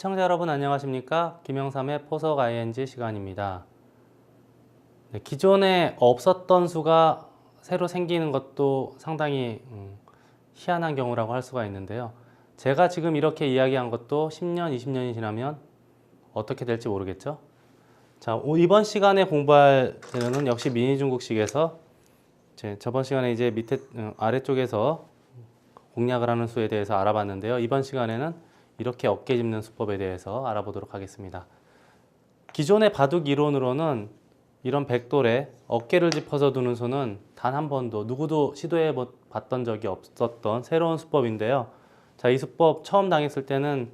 시청자 여러분 안녕하십니까? 김영삼의 포석 ING 시간입니다. 네, 기존에 없었던 수가 새로 생기는 것도 상당히 희한한 경우라고 할 수가 있는데요. 제가 지금 이렇게 이야기한 것도 10년, 20년이 지나면 어떻게 될지 모르겠죠? 자, 이번 시간에 공부할 내용은 역시 미니중국식에서 저번 시간에 이제 밑에 아래쪽에서 공략을 하는 수에 대해서 알아봤는데요. 이번 시간에는 이렇게 어깨 짚는 수법에 대해서 알아보도록 하겠습니다. 기존의 바둑 이론으로는 이런 백돌에 어깨를 짚어서 두는 수는 단 한 번도 누구도 시도해 봤던 적이 없었던 새로운 수법인데요. 자, 이 수법 처음 당했을 때는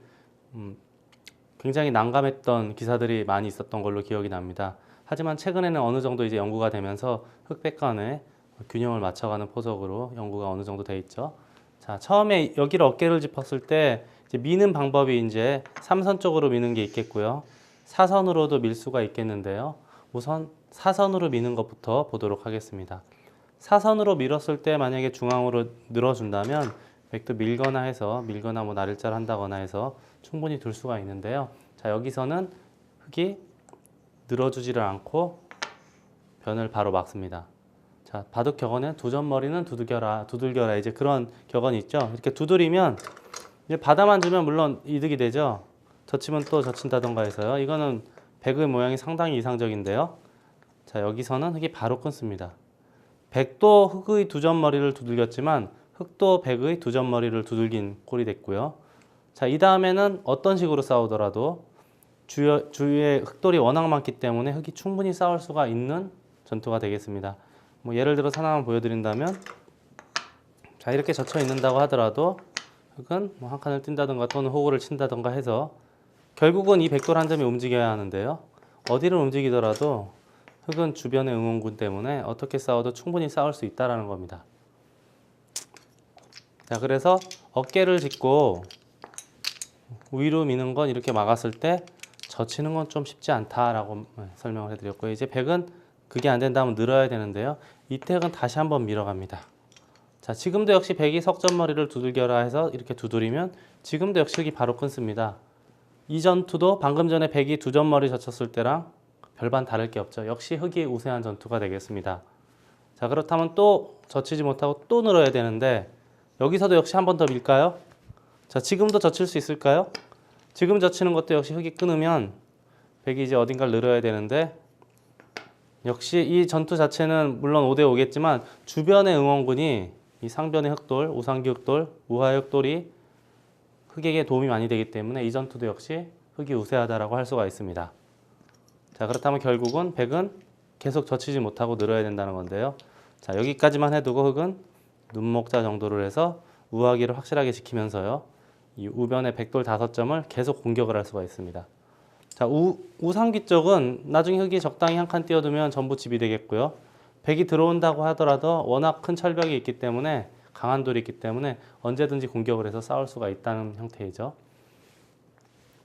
굉장히 난감했던 기사들이 많이 있었던 걸로 기억이 납니다. 하지만 최근에는 어느 정도 이제 연구가 되면서 흑백 간의 균형을 맞춰가는 포석으로 연구가 어느 정도 돼 있죠. 자, 처음에 여기를 어깨를 짚었을 때 이제 미는 방법이 이제 3선 쪽으로 미는 게 있겠고요. 사선으로도 밀 수가 있겠는데요. 우선 사선으로 미는 것부터 보도록 하겠습니다. 사선으로 밀었을 때 만약에 중앙으로 늘어준다면 백도 밀거나 뭐 날일자를 한다거나 해서 충분히 둘 수가 있는데요. 자, 여기서는 흑이 늘어주지를 않고 변을 바로 막습니다. 자, 바둑 격언에 두 점 머리는 두들겨라 이제 그런 격언이 있죠. 이렇게 두드리면 이제 받아만 주면 물론 이득이 되죠. 젖히면 또 젖힌다던가 해서요. 이거는 백의 모양이 상당히 이상적인데요. 자, 여기서는 흑이 바로 끊습니다. 백도 흑의 두 점 머리를 두들겼지만 흑도 백의 두 점 머리를 두들긴 꼴이 됐고요. 자, 이 다음에는 어떤 식으로 싸우더라도 주위에 흑돌이 워낙 많기 때문에 흑이 충분히 싸울 수가 있는 전투가 되겠습니다. 뭐 예를 들어서 하나만 보여드린다면, 자, 이렇게 젖혀 있는다고 하더라도 흑은 뭐 한 칸을 뛴다든가 또는 호구를 친다든가 해서 결국은 이 백돌 한 점이 움직여야 하는데요. 어디를 움직이더라도 흑은 주변의 응원군 때문에 어떻게 싸워도 충분히 싸울 수 있다는 겁니다. 자, 그래서 어깨를 짚고 위로 미는 건 이렇게 막았을 때 젖히는 건 좀 쉽지 않다라고 설명을 해드렸고요. 이제 백은 그게 안 된다면 늘어야 되는데요. 이때 흑은 다시 한번 밀어갑니다. 자, 지금도 역시 백이 석점머리를 두들겨라 해서 이렇게 두드리면 지금도 역시 흑이 바로 끊습니다. 이 전투도 방금 전에 백이 두 점머리 젖혔을 때랑 별반 다를 게 없죠. 역시 흑이 우세한 전투가 되겠습니다. 자, 그렇다면 또 젖히지 못하고 또 늘어야 되는데 여기서도 역시 한 번 더 밀까요? 자, 지금도 젖힐 수 있을까요? 지금 젖히는 것도 역시 흑이 끊으면 백이 이제 어딘가를 늘어야 되는데 역시 이 전투 자체는 물론 5대 5겠지만 주변의 응원군이 이 상변의 흑돌, 우상기 흑돌, 우하의 흑돌이 흑에게 도움이 많이 되기 때문에 이 전투도 역시 흑이 우세하다라고 할 수가 있습니다. 자, 그렇다면 결국은 백은 계속 젖히지 못하고 늘어야 된다는 건데요. 자, 여기까지만 해두고 흑은 눈목자 정도를 해서 우하기를 확실하게 지키면서요. 이 우변의 백돌 5점을 계속 공격을 할 수가 있습니다. 자, 우상기 쪽은 나중에 흑이 적당히 한 칸 띄워두면 전부 집이 되겠고요. 백이 들어온다고 하더라도 워낙 큰 철벽이 있기 때문에 강한 돌이 있기 때문에 언제든지 공격을 해서 싸울 수가 있다는 형태이죠.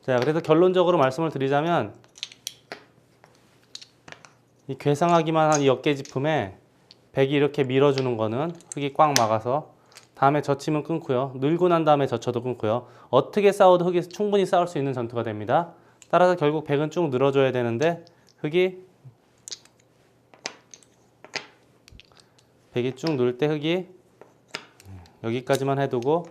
자, 그래서 결론적으로 말씀을 드리자면 이 괴상하기만 한 이 어깨짚음에 백이 이렇게 밀어주는 거는 흑이 꽉 막아서 다음에 젖히면 끊고요. 늘고 난 다음에 젖혀도 끊고요. 어떻게 싸워도 흑이 충분히 싸울 수 있는 전투가 됩니다. 따라서 결국 백은 쭉 늘어줘야 되는데 백이 쭉 누를 때 흑이 여기까지만 해두고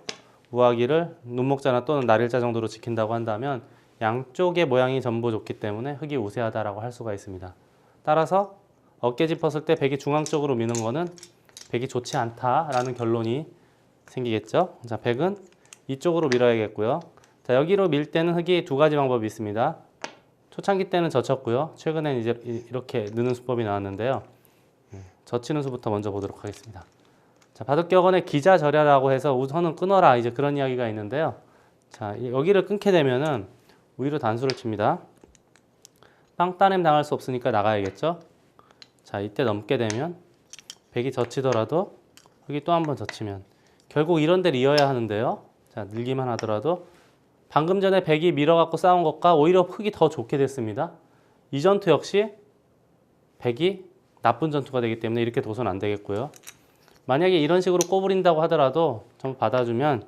우하기를 눈목자나 또는 날일자 정도로 지킨다고 한다면 양쪽의 모양이 전부 좋기 때문에 흑이 우세하다라고 할 수가 있습니다. 따라서 어깨 짚었을 때 백이 중앙 쪽으로 미는 거는 백이 좋지 않다라는 결론이 생기겠죠. 자, 백은 이쪽으로 밀어야겠고요. 자, 여기로 밀 때는 흑이 두 가지 방법이 있습니다. 초창기 때는 젖혔고요. 최근엔 이제 이렇게 느는 수법이 나왔는데요. 젖히는 수부터 먼저 보도록 하겠습니다. 자, 바둑격언에 기자절야라고 해서 우선은 끊어라 이제 그런 이야기가 있는데요. 자, 여기를 끊게 되면은 위로 단수를 칩니다. 빵따냄 당할 수 없으니까 나가야겠죠. 자, 이때 넘게 되면 백이 젖히더라도 흑이 또 한 번 젖히면 결국 이런 데를 이어야 하는데요. 자, 늘기만 하더라도 방금 전에 백이 밀어갖고 싸운 것과 오히려 흑이 더 좋게 됐습니다. 이 전투 역시 백이 나쁜 전투가 되기 때문에 이렇게 둬서는 안 되겠고요. 만약에 이런 식으로 꼬부린다고 하더라도 전부 받아주면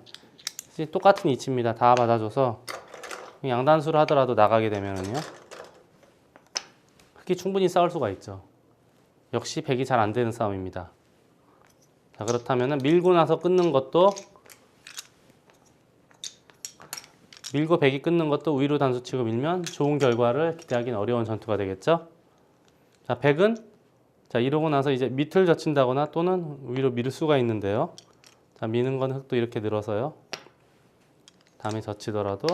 똑같은 이치입니다. 다 받아줘서 양단수를 하더라도 나가게 되면은요. 흑이 충분히 싸울 수가 있죠. 역시 백이 잘 안 되는 싸움입니다. 자, 그렇다면은 밀고 나서 끊는 것도 밀고 백이 끊는 것도 위로 단수치고 밀면 좋은 결과를 기대하기는 어려운 전투가 되겠죠. 자, 백은 자, 이러고 나서 이제 밑을 젖힌다거나 또는 위로 밀 수가 있는데요. 자, 미는 건 흑도 이렇게 늘어서요. 다음에 젖히더라도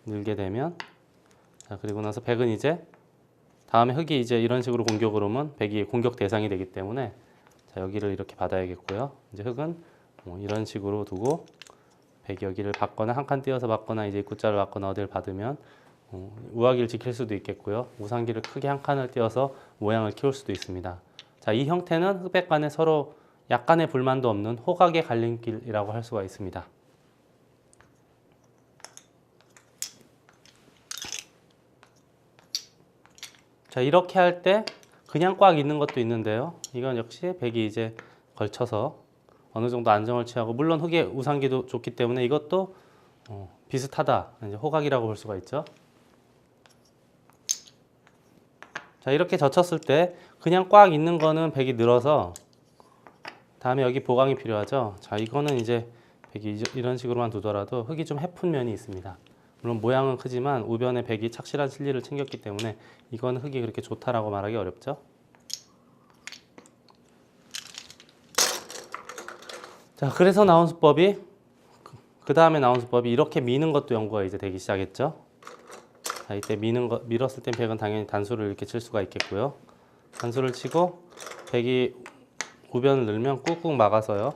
늘게 되면 자, 그리고 나서 백은 이제 다음에 흑이 이제 이런 식으로 공격을 오면 백이 공격 대상이 되기 때문에 자, 여기를 이렇게 받아야겠고요. 이제 흑은 이런 식으로 두고 백이 여기를 받거나 한 칸 띄어서 받거나 이제 입구자를 받거나 어디를 받으면 우하기를 지킬 수도 있겠고요. 우상기를 크게 한 칸을 띄어서 모양을 키울 수도 있습니다. 자, 이 형태는 흑백 간에 서로 약간의 불만도 없는 호각의 갈림길이라고 할 수가 있습니다. 자, 이렇게 할 때 그냥 꽉 있는 것도 있는데요. 이건 역시 백이 이제 걸쳐서 어느 정도 안정을 취하고 물론 흑의 우상기도 좋기 때문에 이것도 비슷하다. 이제 호각이라고 볼 수가 있죠. 자, 이렇게 젖혔을 때 그냥 꽉 있는 거는 백이 늘어서 다음에 여기 보강이 필요하죠. 자, 이거는 이제 백이 이런 식으로만 두더라도 흑이 좀 해픈 면이 있습니다. 물론 모양은 크지만 우변에 백이 착실한 실리를 챙겼기 때문에 이건 흑이 그렇게 좋다라고 말하기 어렵죠. 자, 그래서 나온 수법이 그 다음에 나온 수법이 이렇게 미는 것도 연구가 이제 되기 시작했죠. 자, 이때 밀었을 땐 백은 당연히 단수를 이렇게 칠 수가 있겠고요. 단수를 치고 백이 우변을 늘면 꾹꾹 막아서요.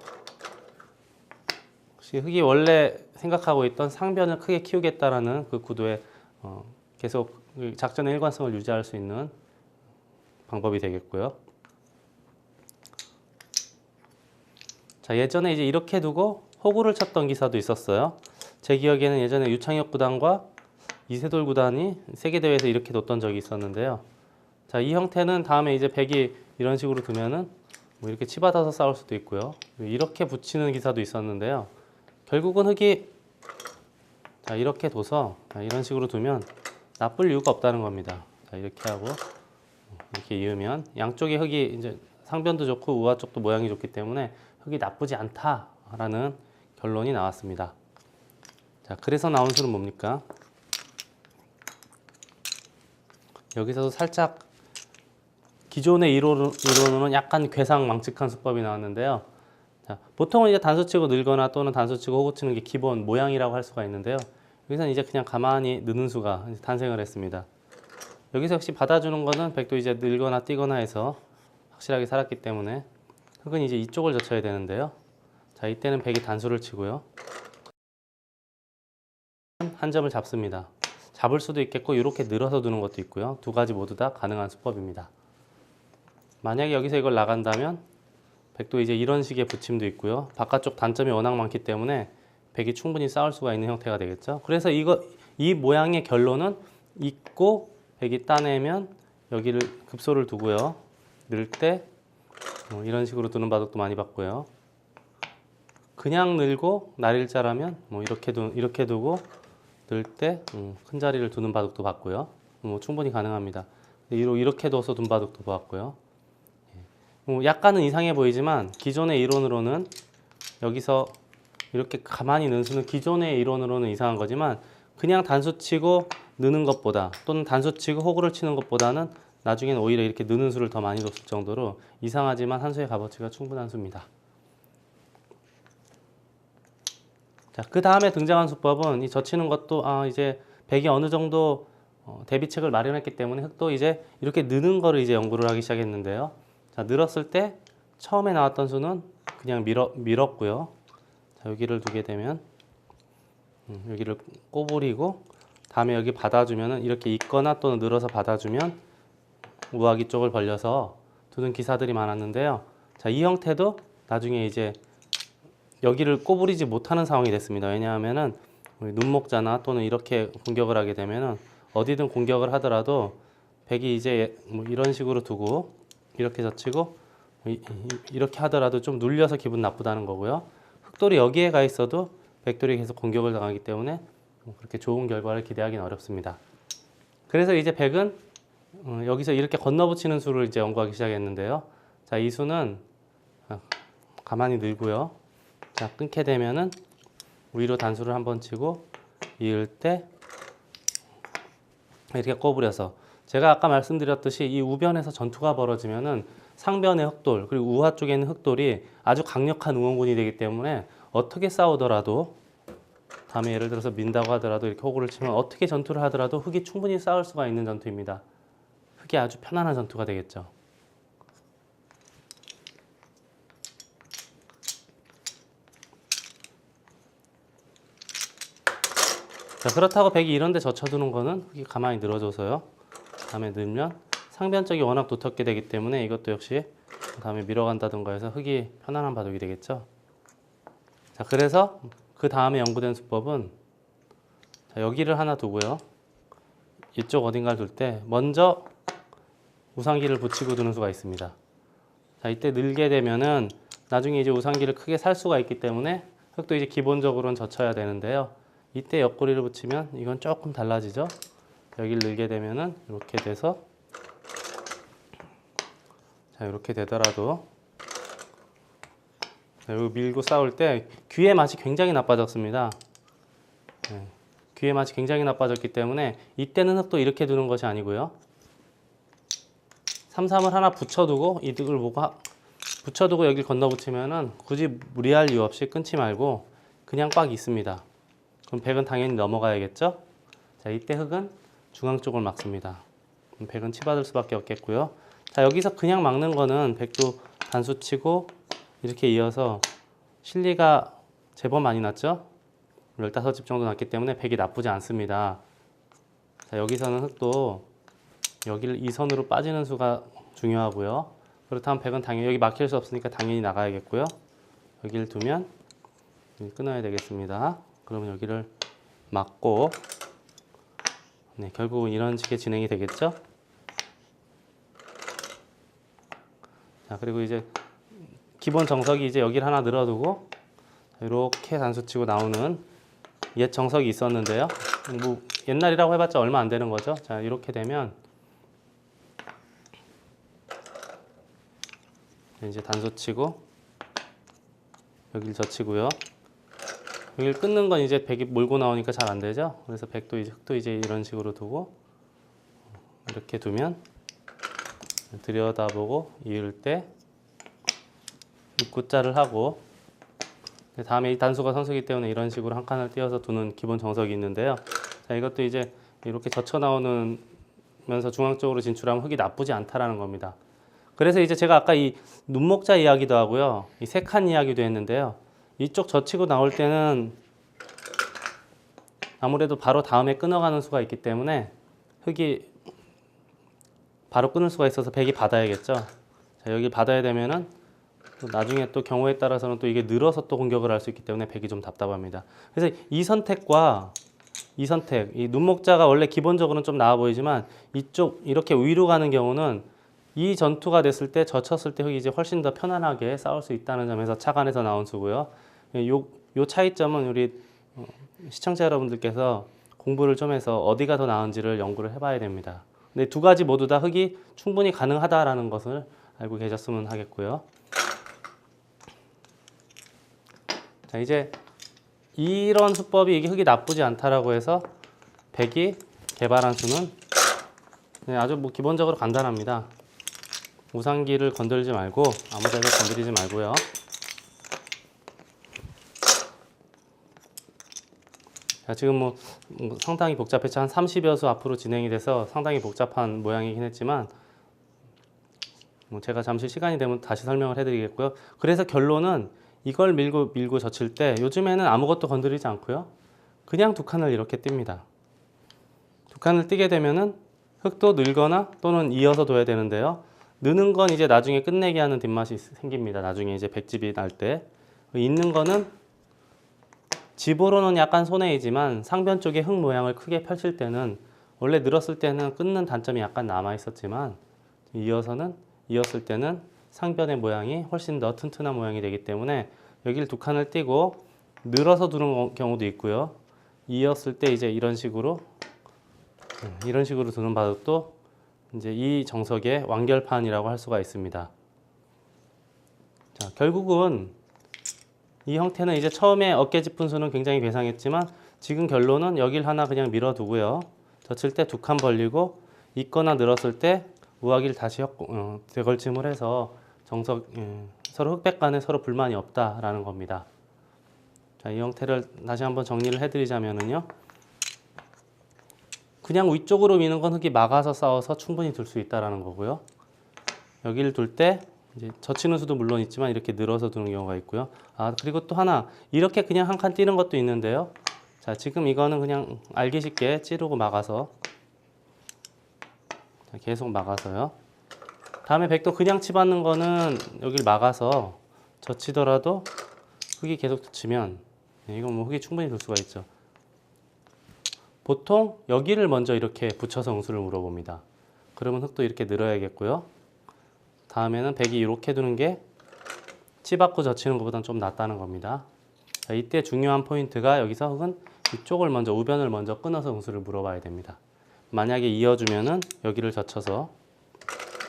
혹시 흑이 원래 생각하고 있던 상변을 크게 키우겠다라는 그 구도에 계속 작전의 일관성을 유지할 수 있는 방법이 되겠고요. 자, 예전에 이제 이렇게 두고 호구를 쳤던 기사도 있었어요. 제 기억에는 예전에 유창혁 구단과 이세돌 구단이 세계대회에서 이렇게 뒀던 적이 있었는데요. 자, 이 형태는 다음에 이제 백이 이런 식으로 두면은 뭐 이렇게 치받아서 싸울 수도 있고요. 이렇게 붙이는 기사도 있었는데요. 결국은 흑이 자, 이렇게 둬서 자, 이런 식으로 두면 나쁠 이유가 없다는 겁니다. 자, 이렇게 하고 이렇게 이으면 양쪽에 흑이 이제 상변도 좋고 우하 쪽도 모양이 좋기 때문에 흑이 나쁘지 않다라는 결론이 나왔습니다. 자, 그래서 나온 수는 뭡니까? 여기서도 살짝 기존의 이론으로는 약간 괴상망측한 수법이 나왔는데요. 자, 보통은 이제 단수치고 늘거나 또는 단수치고 호구치는 게 기본 모양이라고 할 수가 있는데요. 여기서는 이제 그냥 가만히 느는 수가 탄생을 했습니다. 여기서 역시 받아주는 거는 백도 이제 늘거나 뛰거나 해서 확실하게 살았기 때문에 흑은 이제 이쪽을 젖혀야 되는데요. 자, 이때는 백이 단수를 치고요. 한 점을 잡습니다. 잡을 수도 있겠고 이렇게 늘어서 두는 것도 있고요. 두 가지 모두 다 가능한 수법입니다. 만약에 여기서 이걸 나간다면 백도 이제 이런 식의 붙임도 있고요. 바깥쪽 단점이 워낙 많기 때문에 백이 충분히 싸울 수가 있는 형태가 되겠죠. 그래서 이 모양의 결론은 있고 백이 따내면 여기를 급소를 두고요. 늘 때 이런 식으로 두는 바둑도 많이 봤고요. 그냥 늘고 날일자라면 이렇게 두고 늘 때 큰 자리를 두는 바둑도 봤고요. 충분히 가능합니다. 이렇게 둬서 둔 바둑도 보았고요. 약간은 이상해 보이지만 기존의 이론으로는 여기서 이렇게 가만히 는 수는 기존의 이론으로는 이상한 거지만 그냥 단수치고 느는 것보다 또는 단수치고 호구를 치는 것보다는 나중에는 오히려 이렇게 느는 수를 더 많이 뒀을 정도로 이상하지만 한 수의 값어치가 충분한 수입니다. 자, 그 다음에 등장한 수법은 이 젖히는 것도 이제 백이 어느 정도 대비책을 마련했기 때문에 흑도 이제 이렇게 느는 거를 이제 연구를 하기 시작했는데요. 자, 늘었을 때 처음에 나왔던 수는 그냥 밀었고요. 자, 여기를 두게 되면 여기를 꼬부리고 다음에 여기 받아주면은 이렇게 있거나 또는 늘어서 받아주면 우하기 쪽을 벌려서 두는 기사들이 많았는데요. 자, 이 형태도 나중에 이제 여기를 꼬부리지 못하는 상황이 됐습니다. 왜냐하면은 눈목자나 또는 이렇게 공격을 하게 되면은 어디든 공격을 하더라도 백이 이제 이런 식으로 두고 이렇게 젖히고 이렇게 하더라도 좀 눌려서 기분 나쁘다는 거고요. 흑돌이 여기에 가 있어도 백돌이 계속 공격을 당하기 때문에 그렇게 좋은 결과를 기대하기는 어렵습니다. 그래서 이제 백은 여기서 이렇게 건너붙이는 수를 이제 연구하기 시작했는데요. 자, 이 수는 가만히 늘고요. 자, 끊게 되면은 위로 단수를 한번 치고 이을 때 이렇게 꼬부려서, 제가 아까 말씀드렸듯이 이 우변에서 전투가 벌어지면은 상변의 흑돌 그리고 우하 쪽에 있는 흑돌이 아주 강력한 응원군이 되기 때문에 어떻게 싸우더라도, 다음에 예를 들어서 민다고 하더라도 이렇게 호구를 치면 어떻게 전투를 하더라도 흑이 충분히 싸울 수가 있는 전투입니다. 흑이 아주 편안한 전투가 되겠죠. 자, 그렇다고 백이 이런 데 젖혀두는 거는 흑이 가만히 늘어줘서요. 다음에 늘면 상변 쪽이 워낙 두텁게 되기 때문에 이것도 역시 다음에 밀어간다든가 해서 흑이 편안한 바둑이 되겠죠. 자, 그래서 그 다음에 연구된 수법은, 자, 여기를 하나 두고요. 이쪽 어딘가를 둘 때 먼저 우상기를 붙이고 두는 수가 있습니다. 자, 이때 늘게 되면은 나중에 이제 우상기를 크게 살 수가 있기 때문에 흑도 이제 기본적으로는 젖혀야 되는데요. 이때 옆구리를 붙이면 이건 조금 달라지죠. 여기를 늘게 되면은 이렇게 돼서, 자, 이렇게 되더라도, 자, 여기 밀고 싸울 때 귀의 맛이 굉장히 나빠졌습니다. 네, 귀의 맛이 굉장히 나빠졌기 때문에 이때는 흑도 이렇게 두는 것이 아니고요. 3-3을 하나 붙여두고 이득을 보고 붙여두고 여기를 건너붙이면은 굳이 무리할 이유 없이 끊지 말고 그냥 꽉 있습니다. 그럼 백은 당연히 넘어가야겠죠. 자, 이때 흑은 중앙 쪽을 막습니다. 백은 치받을 수밖에 없겠고요. 자, 여기서 그냥 막는 거는 백도 단수 치고 이렇게 이어서 실리가 제법 많이 났죠. 15집 정도 났기 때문에 백이 나쁘지 않습니다. 자, 여기서는 흑도 여기를 이 선으로 빠지는 수가 중요하고요. 그렇다면 백은 당연히 여기 막힐 수 없으니까 당연히 나가야겠고요. 여기를 두면 끊어야 되겠습니다. 그러면 여기를 막고, 네, 결국은 이런 식의 진행이 되겠죠. 자, 그리고 이제 기본 정석이 이제 여기를 하나 늘어두고 이렇게 단수치고 나오는 옛 정석이 있었는데요. 뭐 옛날이라고 해봤자 얼마 안 되는 거죠. 자, 이렇게 되면 이제 단수치고 여기를 젖히고요. 여기를 끊는 건 이제 백이 몰고 나오니까 잘 안 되죠. 그래서 백도 이제 흑도 이제 이런 식으로 두고 이렇게 두면 들여다보고 이을 때 입구자를 하고, 다음에 이 단수가 선수이기 때문에 이런 식으로 한 칸을 띄어서 두는 기본 정석이 있는데요. 자, 이것도 이제 이렇게 젖혀 나오면서 중앙 쪽으로 진출하면 흑이 나쁘지 않다라는 겁니다. 그래서 이제 제가 아까 이 눈목자 이야기도 하고요, 이 세 칸 이야기도 했는데요. 이쪽 젖히고 나올 때는 아무래도 바로 다음에 끊어가는 수가 있기 때문에 흑이 바로 끊을 수가 있어서 백이 받아야겠죠. 자, 여기 받아야 되면은 또 나중에 또 경우에 따라서는 또 이게 늘어서 또 공격을 할 수 있기 때문에 백이 좀 답답합니다. 그래서 이 선택과 이 선택, 이 눈목자가 원래 기본적으로는 좀 나아 보이지만 이쪽 이렇게 위로 가는 경우는 이 전투가 됐을 때 젖혔을 때 흑이 이제 훨씬 더 편안하게 싸울 수 있다는 점에서 착안해서 나온 수고요. 요 차이점은 우리 시청자 여러분들께서 공부를 좀 해서 어디가 더 나은지를 연구를 해봐야 됩니다. 근데 두 가지 모두 다 흑이 충분히 가능하다라는 것을 알고 계셨으면 하겠고요. 자, 이제 이런 수법이 이게 흑이 나쁘지 않다라고 해서 백이 개발한 수는 아주 뭐 기본적으로 간단합니다. 우상기를 건들지 말고 아무데나 건드리지 말고요. 자, 지금 뭐 상당히 복잡했죠. 한 30여 수 앞으로 진행이 돼서 상당히 복잡한 모양이긴 했지만 뭐 제가 잠시 시간이 되면 다시 설명을 해드리겠고요. 그래서 결론은 이걸 밀고 젖힐 때 요즘에는 아무것도 건드리지 않고요. 그냥 두 칸을 이렇게 띱니다. 두 칸을 띄게 되면은 흑도 늘거나 또는 이어서 둬야 되는데요. 느는 건 이제 나중에 끝내게 하는 뒷맛이 생깁니다. 나중에 이제 백집이 날 때. 있는 거는 집으로는 약간 손해이지만 상변 쪽에 흑 모양을 크게 펼칠 때는 원래 늘었을 때는 끊는 단점이 약간 남아 있었지만 이었을 때는 상변의 모양이 훨씬 더 튼튼한 모양이 되기 때문에 여기를 두 칸을 띄고 늘어서 두는 경우도 있고요. 이었을 때 이제 이런 식으로 두는 바둑도 이제 이 정석의 완결판이라고 할 수가 있습니다. 자, 결국은 이 형태는 이제 처음에 어깨 짚은 수는 굉장히 괴상했지만 지금 결론은 여길 하나 그냥 밀어두고요. 젖힐 때 두 칸 벌리고 있거나 늘었을 때 우하기를 다시 되걸침을 해서 서로 흑백 간에 서로 불만이 없다라는 겁니다. 자, 이 형태를 다시 한번 정리를 해드리자면요. 그냥 위쪽으로 미는 건 흙이 막아서 싸워서 충분히 둘 수 있다라는 거고요. 여기를 둘 때 이제 젖히는 수도 물론 있지만 이렇게 늘어서 두는 경우가 있고요. 아, 그리고 또 하나 이렇게 그냥 한 칸 띄는 것도 있는데요. 자, 지금 이거는 그냥 알기 쉽게 찌르고 막아서 자, 계속 막아서요. 다음에 백도 그냥 치받는 거는 여기를 막아서 젖히더라도 흙이 계속 젖히면 이건 뭐 흙이 충분히 둘 수가 있죠. 보통 여기를 먼저 이렇게 붙여서 응수를 물어봅니다. 그러면 흙도 이렇게 늘어야겠고요. 다음에는 백이 이렇게 두는 게 치받고 젖히는 것보다는 좀 낫다는 겁니다. 자, 이때 중요한 포인트가 여기서 흙은 이쪽을 먼저 우변을 먼저 끊어서 응수를 물어봐야 됩니다. 만약에 이어주면은 여기를 젖혀서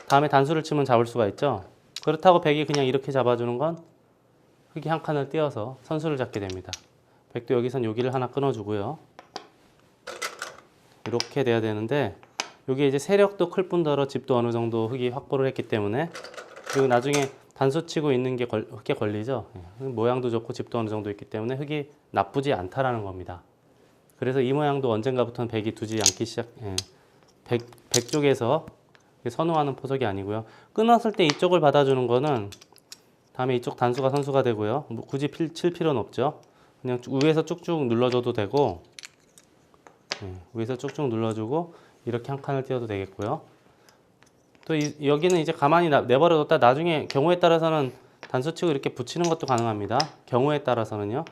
다음에 단수를 치면 잡을 수가 있죠. 그렇다고 백이 그냥 이렇게 잡아주는 건 흙이 한 칸을 띄어서 선수를 잡게 됩니다. 백도 여기선 여기를 하나 끊어주고요. 이렇게 돼야 되는데 여기 이제 세력도 클 뿐더러 집도 어느 정도 흙이 확보를 했기 때문에 그리고 나중에 단수 치고 있는 게 흙에 걸리죠. 모양도 좋고 집도 어느 정도 있기 때문에 흙이 나쁘지 않다라는 겁니다. 그래서 이 모양도 언젠가부터는 백이 두지 않기 백 쪽에서 선호하는 포석이 아니고요. 끊었을 때 이쪽을 받아주는 거는 다음에 이쪽 단수가 선수가 되고요. 뭐 굳이 칠 필요는 없죠. 그냥 위에서 쭉쭉 눌러줘도 되고 위에서 쭉쭉 눌러주고 이렇게 한 칸을 띄워도 되겠고요. 또 여기는 이제 가만히 내버려뒀다 나중에 경우에 따라서는 단수 치고 이렇게 붙이는 것도 가능합니다. 경우에 따라서는요.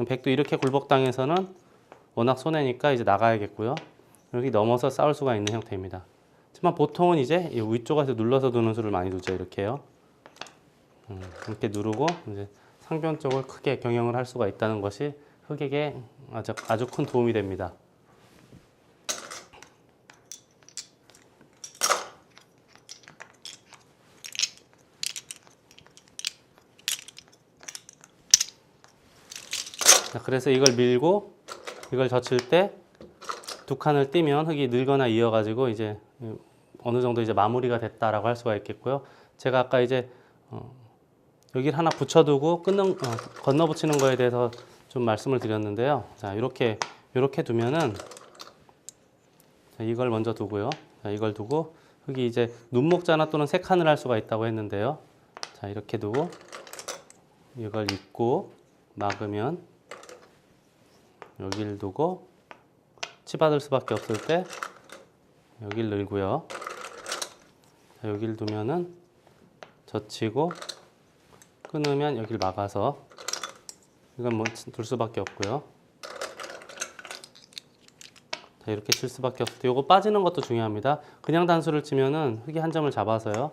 백도 이렇게 굴복당해서는 워낙 손해니까 이제 나가야겠고요. 여기 넘어서 싸울 수가 있는 형태입니다. 하지만 보통은 이제 이 위쪽에서 눌러서 두는 수를 많이 두죠. 이렇게요. 이렇게 누르고 이제 상변 쪽을 크게 경영을 할 수가 있다는 것이 흙에게 아주 큰 도움이 됩니다. 자, 그래서 이걸 밀고 이걸 젖힐 때 두 칸을 띄면 흙이 늘거나 이어가지고 이제 어느 정도 이제 마무리가 됐다라고 할 수가 있겠고요. 제가 아까 이제 여기를 하나 붙여두고 건너 붙이는 거에 대해서 좀 말씀을 드렸는데요. 자, 이렇게 두면은 자, 이걸 먼저 두고요. 자, 이걸 두고 흙이 이제 눈목자나 또는 세 칸을 할 수가 있다고 했는데요. 자, 이렇게 두고 이걸 잇고 막으면 여기를 두고 치받을 수밖에 없을 때 여기를 늘고요. 자, 여기를 두면은 젖히고 끊으면 여기를 막아서 이건 뭐 둘 수밖에 없고요. 자, 이렇게 칠 수밖에 없을 때 요거 빠지는 것도 중요합니다. 그냥 단수를 치면은 흙이 한 점을 잡아서요.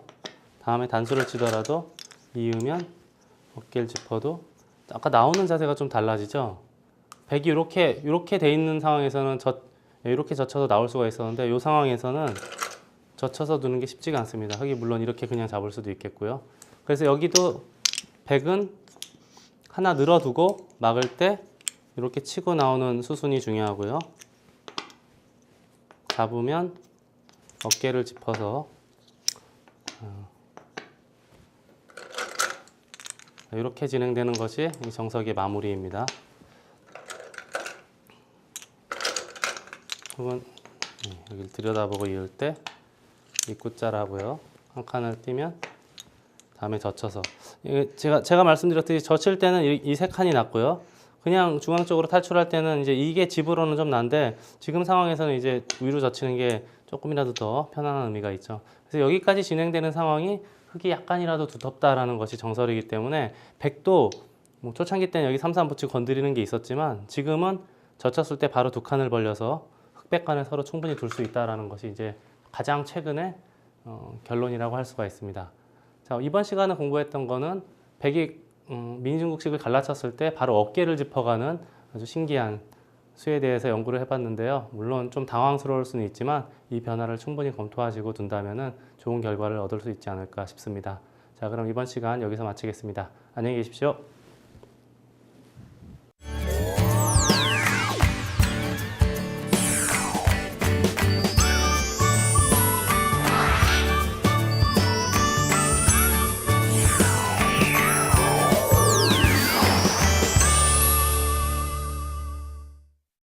다음에 단수를 치더라도 이으면 어깨를 짚어도 아까 나오는 자세가 좀 달라지죠. 백이 이렇게 돼 있는 상황에서는 이렇게 젖혀서 나올 수가 있었는데 이 상황에서는 젖혀서 두는 게 쉽지가 않습니다. 흙이 물론 이렇게 그냥 잡을 수도 있겠고요. 그래서 여기도 백은 하나 늘어두고 막을 때 이렇게 치고 나오는 수순이 중요하고요. 잡으면 어깨를 짚어서 이렇게 진행되는 것이 이 정석의 마무리입니다. 혹은 여기를 들여다보고 이을 때 입구자를 하고요. 한 칸을 띄면 다음에 젖혀서 제가 말씀드렸듯이 젖힐 때는 이 세 칸이 낫고요. 그냥 중앙 쪽으로 탈출할 때는 이제 이게 집으로는 좀 난데 지금 상황에서는 이제 위로 젖히는 게 조금이라도 더 편안한 의미가 있죠. 그래서 여기까지 진행되는 상황이 흙이 약간이라도 두텁다라는 것이 정설이기 때문에 백도 뭐 초창기 때는 여기 3, 3 붙이고 건드리는 게 있었지만 지금은 젖혔을 때 바로 두 칸을 벌려서 흑백간을 서로 충분히 둘 수 있다라는 것이 이제 가장 최근의 결론이라고 할 수가 있습니다. 자, 이번 시간에 공부했던 거는 백이 민중국식을 갈라쳤을 때 바로 어깨를 짚어가는 아주 신기한 수에 대해서 연구를 해봤는데요. 물론 좀 당황스러울 수는 있지만 이 변화를 충분히 검토하시고 둔다면 좋은 결과를 얻을 수 있지 않을까 싶습니다. 자, 그럼 이번 시간 여기서 마치겠습니다. 안녕히 계십시오.